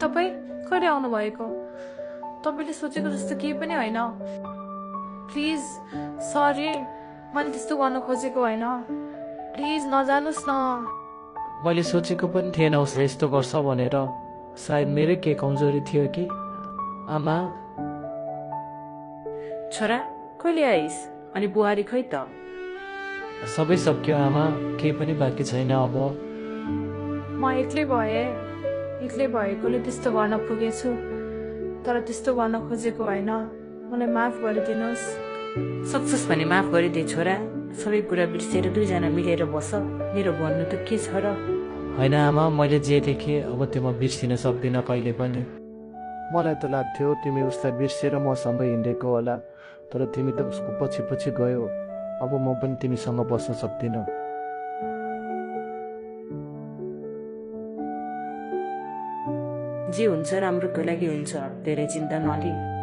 तपाईँ कहिले आउनु भएको? तपाईँले सोचेको जस्तो केही पनि होइन। प्लिज सरी, मैले त्यस्तो गर्न खोजेको होइन। प्लिज नजानुस् न। मैले सोचेको पनि थिएन उसले यस्तो गर्छ भनेर। सायद मेरै के कमजोरी थियो कि। आमा छोरा कहिले आइस? अनि बुहारी खै त? सबै सक्यो आमा, केही पनि बाँकी छैन अब। म एक्लै भएकोले त्यस्तो गर्न पुगेछु, तर त्यस्तो गर्न खोजेको होइन। मलाई माफ गरिदिनुहोस्। सक्छस् भने माफ गरिदे छोरा। सबै कुरा बिर्सेर दुईजना मिलेर बस। मेरो भन्नु त के छ र? होइन आमा, मैले जे देखेँ अब त्यो म बिर्सिन सक्दिनँ कहिले पनि। मलाई त लाग्थ्यो तिमी उसलाई बिर्सेर मसँग हिँडेको होला, तर तिमी त उसको पछि पछि गयो। अब म पनि तिमीसँग बस्न सक्दिनँ। जे हुन्छ राम्रोको लागि हुन्छ, धेरै चिन्ता नलिई।